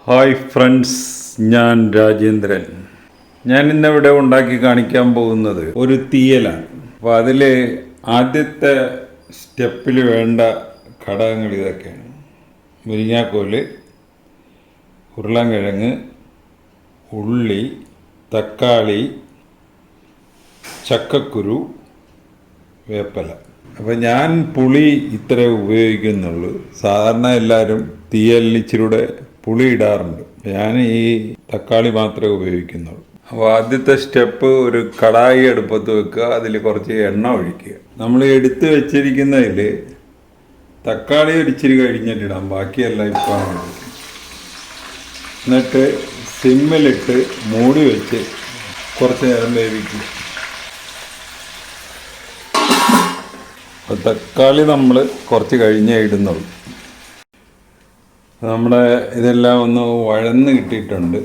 Hi friends, ഞാൻ രാജേന്ദ്രൻ. ഞാൻ ഇന്നിവിടെ ഉണ്ടാക്കി കാണിക്കാൻ പോകുന്നത് ഒരു തീയലാണ്. അപ്പോൾ അതിൽ ആദ്യത്തെ സ്റ്റെപ്പിൽ വേണ്ട ഘടകങ്ങൾ ഇതൊക്കെയാണ്: മുരിങ്ങാക്കോല്, ഉരുളൻകിഴങ്ങ്, ഉള്ളി, തക്കാളി, ചക്കക്കുരു, വേപ്പില. അപ്പോൾ ഞാൻ പുളി ഇത്രേ ഉപയോഗിക്കുന്നുള്ളൂ. സാധാരണ എല്ലാവരും തീയലിന് ഇച്ചിരൂടെ പുളി ഇടാറുണ്ട്. ഞാൻ ഈ തക്കാളി മാത്രമേ ഉപയോഗിക്കുന്നുള്ളൂ. അപ്പോൾ ആദ്യത്തെ സ്റ്റെപ്പ്, ഒരു കടായി അടുപ്പത്ത് വെക്കുക, അതിൽ കുറച്ച് എണ്ണ ഒഴിക്കുക. നമ്മൾ എടുത്ത് വെച്ചിരിക്കുന്നതിൽ തക്കാളി ഒരിച്ചിരി കഴിഞ്ഞിട്ടിടാം, ബാക്കിയെല്ലാം ഇപ്പോൾ ഒഴിക്കും. എന്നിട്ട് സിമ്മിലിട്ട് മൂടി വെച്ച് കുറച്ച് നേരം വേവിക്കുക. അപ്പോൾ തക്കാളി നമ്മൾ കുറച്ച് കഴിഞ്ഞേ ഇടുന്നുള്ളൂ. നമ്മുടെ ഇതെല്ലാം ഒന്ന് വഴന്ന് കിട്ടിയിട്ടുണ്ട്.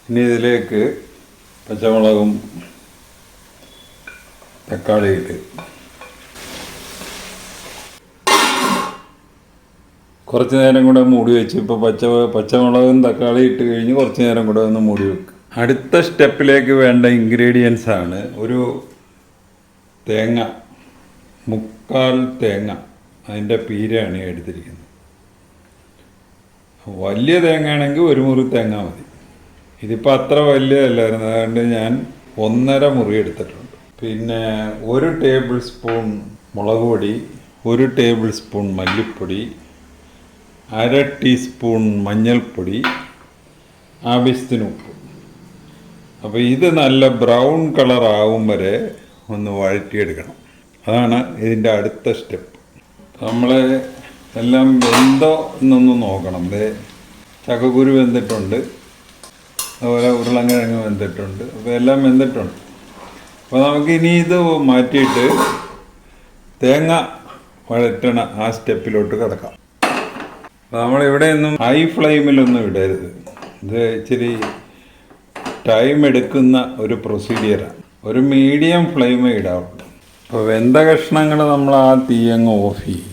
ഇനി ഇതിലേക്ക് പച്ചമുളകും തക്കാളി ഇട്ട് കുറച്ച് നേരം കൂടെ മൂടി വെച്ച്, ഇപ്പോൾ പച്ചമുളകും തക്കാളി ഇട്ട് കഴിഞ്ഞ് കുറച്ച് നേരം കൂടെ ഒന്ന് മൂടി വെക്കുക. അടുത്ത സ്റ്റെപ്പിലേക്ക് വേണ്ട ഇൻഗ്രീഡിയൻസ് ആണ്: ഒരു തേങ്ങ, 3/4 തേങ്ങ, അതിൻ്റെ പീരയാണ് എടുത്തിരിക്കുന്നത്. വലിയ തേങ്ങ ആണെങ്കിൽ ഒരു മുറി തേങ്ങ മതി. ഇതിപ്പോൾ അത്ര വലിയതല്ലായിരുന്നു, അതുകൊണ്ട് ഞാൻ 1.5 മുറി എടുത്തിട്ടുണ്ട്. പിന്നെ 1 ടേബിൾ സ്പൂൺ മുളക് പൊടി, 1 ടേബിൾ സ്പൂൺ മല്ലിപ്പൊടി, 1/2 ടീസ്പൂൺ മഞ്ഞൾപ്പൊടി, ആവശ്യത്തിന് ഉപ്പ്. അപ്പോൾ ഇത് നല്ല ബ്രൗൺ കളർ ആവും വരെ ഒന്ന് വഴറ്റിയെടുക്കണം. അതാണ് ഇതിൻ്റെ അടുത്ത സ്റ്റെപ്പ്. നമ്മൾ എല്ലാം വെന്തോ എന്നൊന്ന് നോക്കണം. ചക്കക്കുരു വെന്തിട്ടുണ്ട്, അതുപോലെ ഉരുളൻകിഴങ്ങ് വെന്തിട്ടുണ്ട്. അപ്പോൾ എല്ലാം വെന്തിട്ടുണ്ട്. അപ്പോൾ നമുക്കിനി ഇത് മാറ്റിയിട്ട് തേങ്ങ വഴറ്റണ ആ സ്റ്റെപ്പിലോട്ട് കിടക്കാം. അപ്പോൾ നമ്മളിവിടെയൊന്നും ഹൈ ഫ്ലെയിമിലൊന്നും ഇടരുത്. ഇത് ഇച്ചിരി ടൈം എടുക്കുന്ന ഒരു പ്രൊസീജിയറാണ്. ഒരു മീഡിയം ഫ്ലെയിമേ ഇടാവുള്ളൂ. അപ്പോൾ വെന്ത കഷ്ണങ്ങൾ നമ്മൾ ആ തീയങ്ങ് ഓഫ് ചെയ്യും.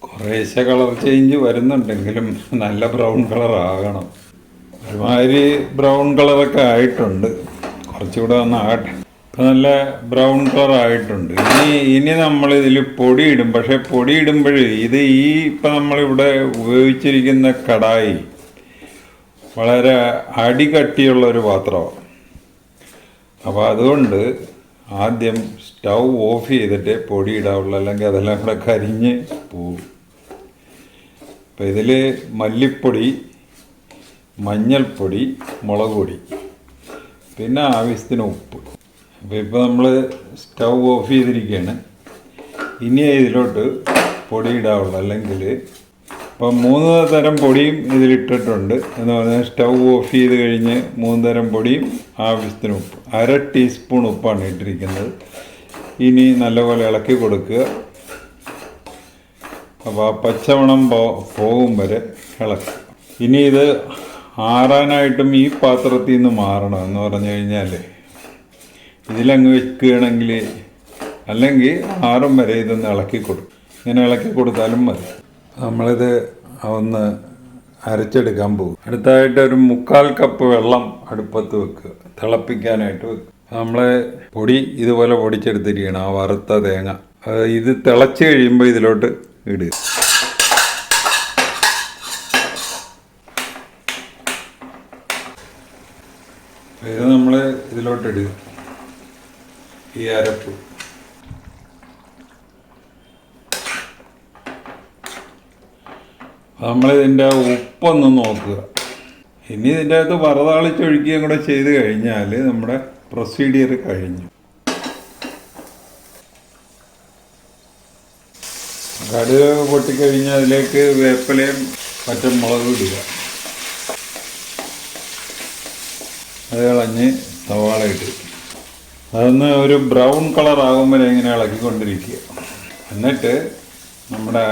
കുറേശ്ശെ കളർ ചേഞ്ച് വരുന്നുണ്ടെങ്കിലും നല്ല ബ്രൗൺ കളർ ആകണം. ഒരുമാതിരി ബ്രൗൺ കളറൊക്കെ ആയിട്ടുണ്ട്, കുറച്ചുകൂടെ ഒന്ന് ആകട്ടെ. ഇപ്പം നല്ല ബ്രൗൺ കളർ ആയിട്ടുണ്ട്. ഇനി നമ്മളിതിൽ പൊടി ഇടും. പക്ഷേ പൊടി ഇടുമ്പോൾ ഇത് ഇപ്പം നമ്മളിവിടെ ഉപയോഗിച്ചിരിക്കുന്ന കടായി വളരെ അടികട്ടിയുള്ളൊരു പാത്രമാണ്. അപ്പോൾ അതുകൊണ്ട് ആദ്യം സ്റ്റൗ ഓഫ് ചെയ്തിട്ട് പൊടി ഇടാവുള്ളൂ, അല്ലെങ്കിൽ അതെല്ലാം കൂടെ കരിഞ്ഞ് പോവും. അപ്പോൾ ഇതിൽ മല്ലിപ്പൊടി, മഞ്ഞൾപ്പൊടി, മുളക് പൊടി, പിന്നെ ആവശ്യത്തിന് ഉപ്പ്. അപ്പോൾ ഇപ്പോൾ നമ്മൾ സ്റ്റൗ ഓഫ് ചെയ്തിരിക്കുകയാണ്. ഇനി ഇതിലോട്ട് പൊടി ഇടാവുള്ളൂ, അല്ലെങ്കിൽ ഇപ്പം 3 തരം പൊടിയും ഇതിലിട്ടിട്ടുണ്ട്. എന്ന് പറഞ്ഞാൽ സ്റ്റൗ ഓഫ് ചെയ്ത് കഴിഞ്ഞ് 3 തരം പൊടിയും ആവശ്യത്തിന് ഉപ്പ്, 1/2 ടീസ്പൂൺ ഉപ്പാണ് ഇട്ടിരിക്കുന്നത്. ഇനി നല്ലപോലെ ഇളക്കി കൊടുക്കുക. അപ്പോൾ ആ പച്ചമണം പോകും വരെ ഇളക്കുക. ഇനി ഇത് ആറാനായിട്ടും ഈ പാത്രത്തിൽ നിന്ന് മാറണം. എന്ന് പറഞ്ഞു കഴിഞ്ഞാൽ ഇതിലങ്ങ് വെക്കുകയാണെങ്കിൽ, അല്ലെങ്കിൽ ആറും വരെ ഇതൊന്ന് ഇളക്കി കൊടുക്കും. ഇങ്ങനെ ഇളക്കി കൊടുത്താലും മതി. നമ്മളിത് ഒന്ന് അരച്ചെടുക്കാൻ പോകും. അടുത്തായിട്ട് ഒരു 3/4 കപ്പ് വെള്ളം അടുപ്പത്ത് വെക്കുക, തിളപ്പിക്കാനായിട്ട് വെക്കുക. നമ്മൾ പൊടി ഇതുപോലെ പൊടിച്ചെടുത്തിരിക്കണം, ആ വറുത്ത തേങ്ങ. ഇത് തിളച്ച് കഴിയുമ്പോൾ ഇതിലോട്ട് ഇടുക. ഇത് നമ്മൾ ഇതിലോട്ട് ഇടുക, ഈ അരപ്പ്. നമ്മളിതിൻ്റെ ഉപ്പൊന്ന് നോക്കുക. ഇനി ഇതിൻ്റെ അകത്ത് വറുതാളിച്ചൊഴിക്കുകയും കൂടെ ചെയ്ത് കഴിഞ്ഞാൽ നമ്മുടെ പ്രൊസീഡിയർ കഴിഞ്ഞു. കടുക് പൊട്ടിക്കഴിഞ്ഞാൽ അതിലേക്ക് വേപ്പിലയും പച്ചമുളകും ഇടുക. അത് കളഞ്ഞ് സവാള ഇട്ട് അതൊന്ന് ഒരു ബ്രൗൺ കളർ ആകുമ്പോൾ ഇങ്ങനെ ഇളക്കിക്കൊണ്ടിരിക്കുക. എന്നിട്ട് നമ്മുടെ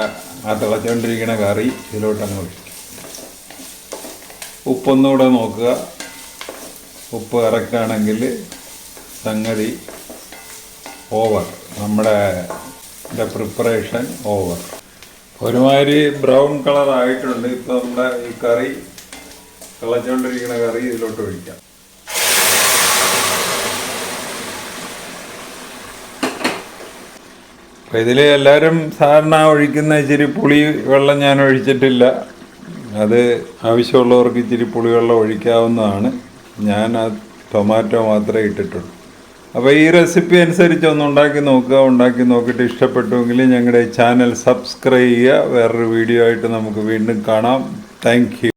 ആ തിളച്ചുകൊണ്ടിരിക്കുന്ന കറി ഇതിലോട്ടങ്ങ് ഒഴിക്കും. ഉപ്പൊന്നുകൂടെ നോക്കുക. ഉപ്പ് കറക്റ്റാണെങ്കിൽ സംഗതി ഓവർ, നമ്മുടെ പ്രിപ്പറേഷൻ ഓവർ. ഒരുമാതിരി ബ്രൗൺ കളർ ആയിട്ടുണ്ട്. ഇപ്പം നമ്മുടെ ഈ കറി തിളച്ചുകൊണ്ടിരിക്കുന്ന കറി ഇതിലോട്ട് ഒഴിക്കാം. അപ്പം ഇതിൽ എല്ലാവരും സാധാരണ ഒഴിക്കുന്ന ഇച്ചിരി പുളി വെള്ളം ഞാൻ ഒഴിച്ചിട്ടില്ല. അത് ആവശ്യമുള്ളവർക്ക് ഇച്ചിരി പുളിവെള്ളം ഒഴിക്കാവുന്നതാണ്. ഞാൻ ആ ടൊമാറ്റോ മാത്രമേ ഇട്ടിട്ടുള്ളൂ. അപ്പോൾ ഈ റെസിപ്പി അനുസരിച്ച് ഒന്ന് ഉണ്ടാക്കി നോക്കുക. ഉണ്ടാക്കി നോക്കിയിട്ട് ഇഷ്ടപ്പെട്ടുവെങ്കിൽ ഞങ്ങളുടെ ചാനൽ സബ്സ്ക്രൈബ് ചെയ്യുക. വേറൊരു വീഡിയോ ആയിട്ട് നമുക്ക് വീണ്ടും കാണാം. Thank you.